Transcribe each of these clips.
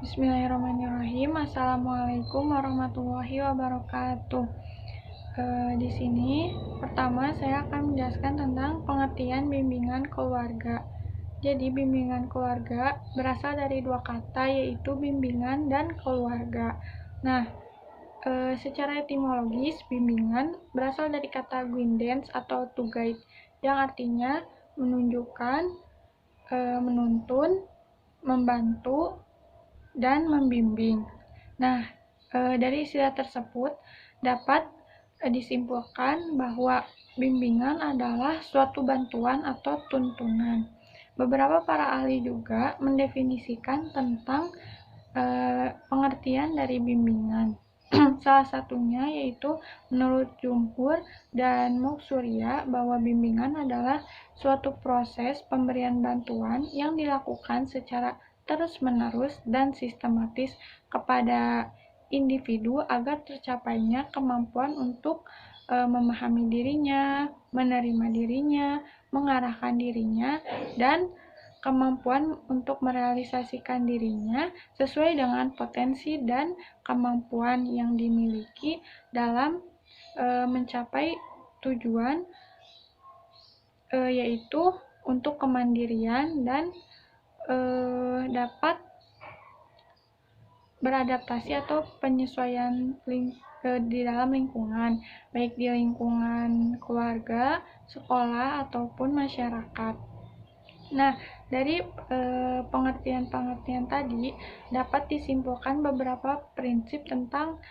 Bismillahirrahmanirrahim. Assalamualaikum warahmatullahi wabarakatuh. Di sini pertama saya akan menjelaskan tentang pengertian bimbingan keluarga. Jadi bimbingan keluarga berasal dari dua kata, yaitu bimbingan dan keluarga. Nah, secara etimologis bimbingan berasal dari kata guidance atau to guide, yang artinya menunjukkan, menuntun, membantu, dan membimbing. Nah, dari istilah tersebut dapat disimpulkan bahwa bimbingan adalah suatu bantuan atau tuntunan. Beberapa para ahli juga mendefinisikan tentang pengertian dari bimbingan. Salah satunya yaitu menurut Jumhur dan Muksurya bahwa bimbingan adalah suatu proses pemberian bantuan yang dilakukan secara terus-menerus dan sistematis kepada individu agar tercapainya kemampuan untuk memahami dirinya, menerima dirinya, mengarahkan dirinya, dan kemampuan untuk merealisasikan dirinya sesuai dengan potensi dan kemampuan yang dimiliki dalam mencapai tujuan, yaitu untuk kemandirian dan dapat beradaptasi atau penyesuaian di dalam lingkungan, baik di lingkungan keluarga, sekolah, ataupun masyarakat. Nah, dari pengertian-pengertian tadi dapat disimpulkan beberapa prinsip tentang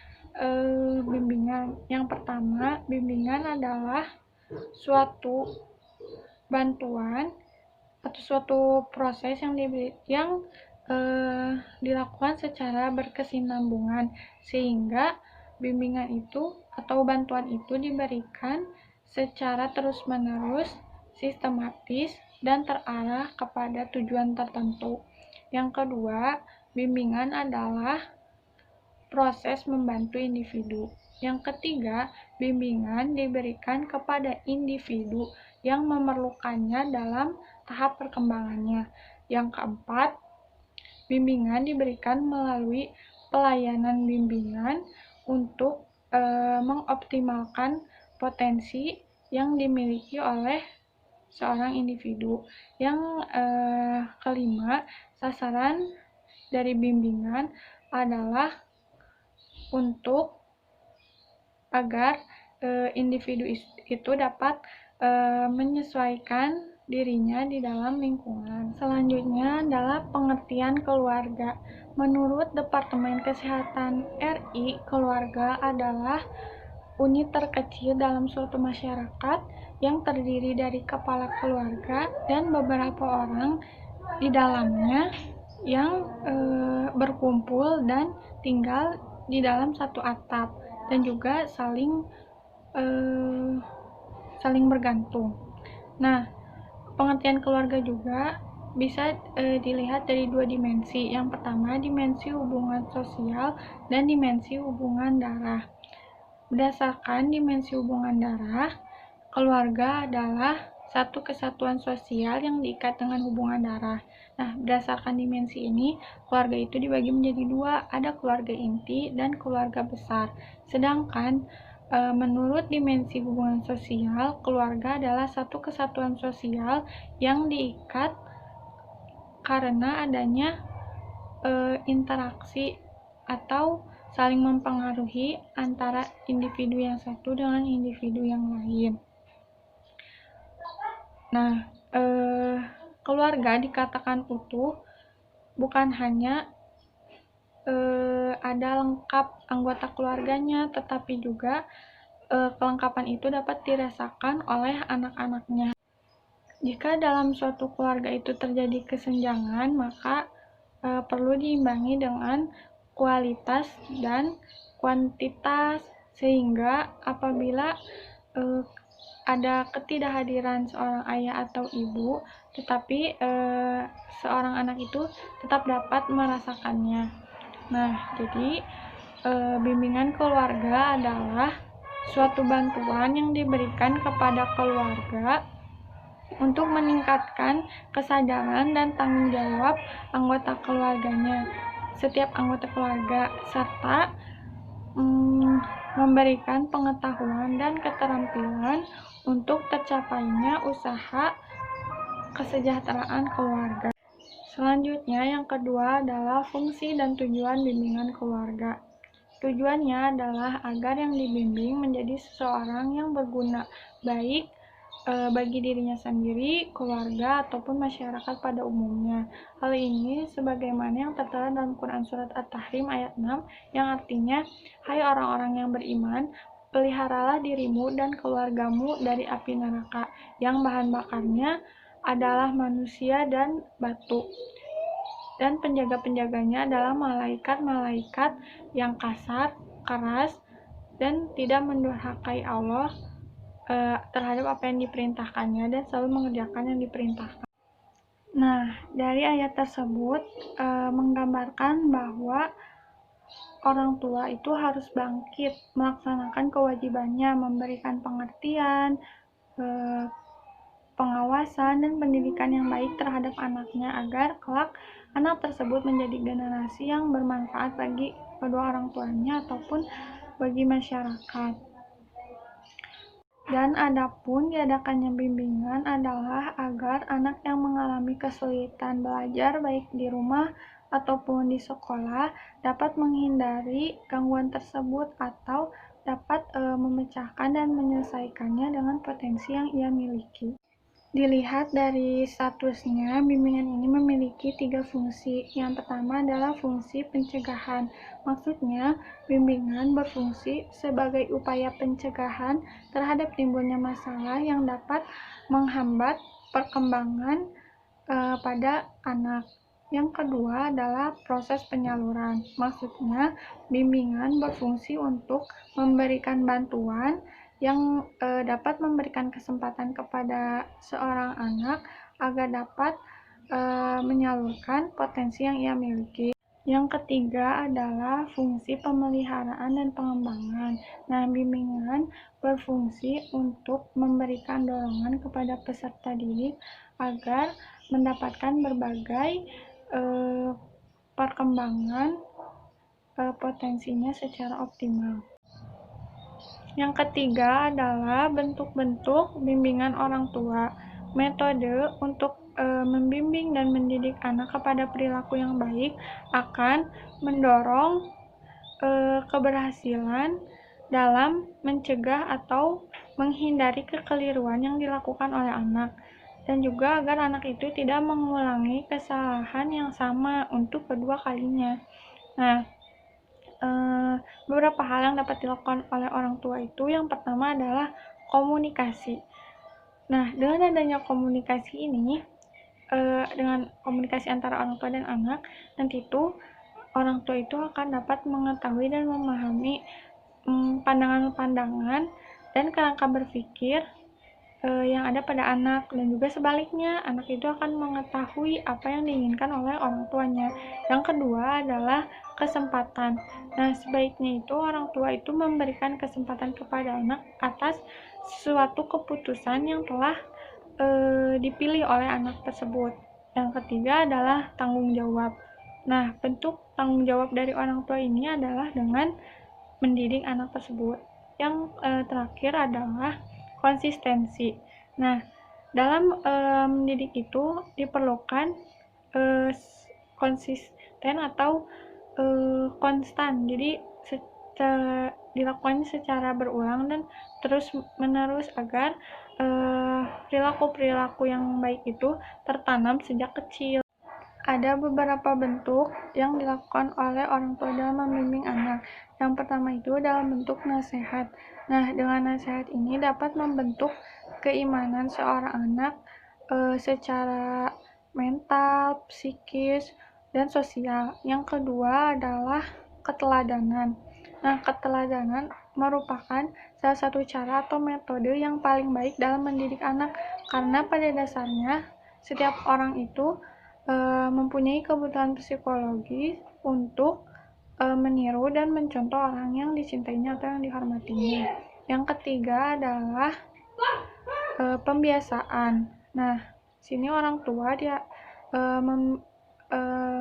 bimbingan. Yang pertama, bimbingan adalah suatu bantuan atau suatu proses yang dilakukan secara berkesinambungan, sehingga bimbingan itu atau bantuan itu diberikan secara terus-menerus, sistematis, dan terarah kepada tujuan tertentu. Yang kedua, bimbingan adalah proses membantu individu. Yang ketiga, bimbingan diberikan kepada individu yang memerlukannya dalam tahap perkembangannya. Yang keempat, bimbingan diberikan melalui pelayanan bimbingan untuk mengoptimalkan potensi yang dimiliki oleh seorang individu. Yang kelima, sasaran dari bimbingan adalah untuk agar individu itu dapat menyesuaikan dirinya di dalam lingkungan. Selanjutnya adalah pengertian keluarga. Menurut Departemen Kesehatan RI, keluarga adalah unit terkecil dalam suatu masyarakat yang terdiri dari kepala keluarga dan beberapa orang di dalamnya yang berkumpul dan tinggal di dalam satu atap dan juga saling bergantung. Nah, pengertian keluarga juga bisa dilihat dari dua dimensi. Yang pertama, dimensi hubungan sosial dan dimensi hubungan darah. Berdasarkan dimensi hubungan darah, keluarga adalah satu kesatuan sosial yang diikat dengan hubungan darah. Nah, berdasarkan dimensi ini, keluarga itu dibagi menjadi dua, ada keluarga inti dan keluarga besar. Sedangkan menurut dimensi hubungan sosial, keluarga adalah satu kesatuan sosial yang diikat karena adanya interaksi atau saling mempengaruhi antara individu yang satu dengan individu yang lain. Nah, keluarga dikatakan utuh bukan hanya ada lengkap anggota keluarganya, tetapi juga kelengkapan itu dapat dirasakan oleh anak-anaknya. Jika dalam suatu keluarga itu terjadi kesenjangan, maka perlu diimbangi dengan kualitas dan kuantitas, sehingga apabila ada ketidakhadiran seorang ayah atau ibu, tetapi seorang anak itu tetap dapat merasakannya. Nah, jadi bimbingan keluarga adalah suatu bantuan yang diberikan kepada keluarga untuk meningkatkan kesadaran dan tanggung jawab anggota keluarganya. setiap anggota keluarga, serta memberikan pengetahuan dan keterampilan untuk tercapainya usaha kesejahteraan keluarga. Selanjutnya, yang kedua adalah fungsi dan tujuan bimbingan keluarga. Tujuannya adalah agar yang dibimbing menjadi seseorang yang berguna, baik bagi dirinya sendiri, keluarga, ataupun masyarakat pada umumnya. Hal ini sebagaimana yang tertera dalam Quran Surat At-Tahrim ayat 6, yang artinya, hai orang-orang yang beriman, peliharalah dirimu dan keluargamu dari api neraka, yang bahan bakarnya adalah manusia dan batu. Dan penjaga-penjaganya adalah malaikat-malaikat yang kasar, keras, dan tidak mendurhakai Allah terhadap apa yang diperintahkannya dan selalu mengerjakan yang diperintahkan. Nah, dari ayat tersebut menggambarkan bahwa orang tua itu harus bangkit melaksanakan kewajibannya, memberikan pengertian, pengawasan, dan pendidikan yang baik terhadap anaknya agar kelak anak tersebut menjadi generasi yang bermanfaat bagi kedua orang tuanya ataupun bagi masyarakat. Dan adapun diadakannya bimbingan adalah agar anak yang mengalami kesulitan belajar baik di rumah ataupun di sekolah dapat menghindari gangguan tersebut atau dapat memecahkan dan menyelesaikannya dengan potensi yang ia miliki. Dilihat dari statusnya, bimbingan ini memiliki 3 fungsi. Yang pertama adalah fungsi pencegahan. Maksudnya, bimbingan berfungsi sebagai upaya pencegahan terhadap timbulnya masalah yang dapat menghambat perkembangan pada anak. Yang kedua adalah proses penyaluran. Maksudnya, bimbingan berfungsi untuk memberikan bantuan yang dapat memberikan kesempatan kepada seorang anak agar dapat menyalurkan potensi yang ia miliki. Yang ketiga adalah fungsi pemeliharaan dan pengembangan. Nah, bimbingan berfungsi untuk memberikan dorongan kepada peserta didik agar mendapatkan berbagai perkembangan potensinya secara optimal. Yang ketiga adalah bentuk-bentuk bimbingan orang tua. Metode untuk membimbing dan mendidik anak kepada perilaku yang baik akan mendorong keberhasilan dalam mencegah atau menghindari kekeliruan yang dilakukan oleh anak, dan juga agar anak itu tidak mengulangi kesalahan yang sama untuk kedua kalinya. Nah, beberapa hal yang dapat dilakukan oleh orang tua itu, yang pertama adalah komunikasi. Nah, dengan adanya komunikasi ini, dengan komunikasi antara orang tua dan anak, nanti itu orang tua itu akan dapat mengetahui dan memahami pandangan-pandangan dan kerangka berpikir yang ada pada anak, dan juga sebaliknya, anak itu akan mengetahui apa yang diinginkan oleh orang tuanya. Yang kedua adalah kesempatan. Nah, sebaiknya itu orang tua itu memberikan kesempatan kepada anak atas suatu keputusan yang telah dipilih oleh anak tersebut. Yang ketiga adalah tanggung jawab. Nah, bentuk tanggung jawab dari orang tua ini adalah dengan mendidik anak tersebut. Yang terakhir adalah konsistensi. Nah, dalam mendidik itu diperlukan konsisten atau konstan. Jadi dilakukan secara berulang dan terus-menerus agar perilaku-perilaku yang baik itu tertanam sejak kecil. Ada beberapa bentuk yang dilakukan oleh orang tua dalam membimbing anak. Yang pertama itu dalam bentuk nasihat. Nah, dengan nasihat ini dapat membentuk keimanan seorang anak secara mental, psikis, dan sosial. Yang kedua adalah keteladanan. Nah, keteladanan merupakan salah satu cara atau metode yang paling baik dalam mendidik anak, karena pada dasarnya setiap orang itu mempunyai kebutuhan psikologis untuk meniru dan mencontoh orang yang dicintainya atau yang dihormatinya. Yang ketiga adalah pembiasaan. Nah, sini orang tua dia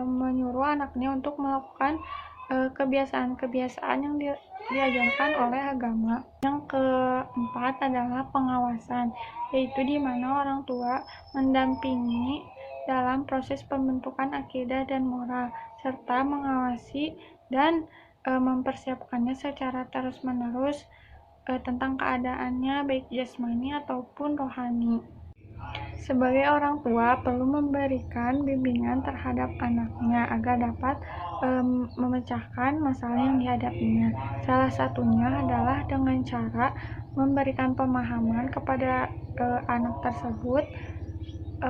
menyuruh anaknya untuk melakukan kebiasaan-kebiasaan yang diajarkan oleh agama. Yang keempat adalah pengawasan, yaitu di mana orang tua mendampingi dalam proses pembentukan akidah dan moral, serta mengawasi dan mempersiapkannya secara terus-menerus tentang keadaannya baik jasmani ataupun rohani. Sebagai orang tua perlu memberikan bimbingan terhadap anaknya agar dapat memecahkan masalah yang dihadapinya. Salah satunya adalah dengan cara memberikan pemahaman kepada anak tersebut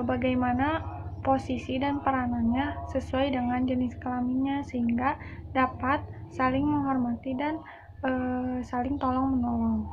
bagaimana posisi dan peranannya sesuai dengan jenis kelaminnya, sehingga dapat saling menghormati dan saling tolong-menolong.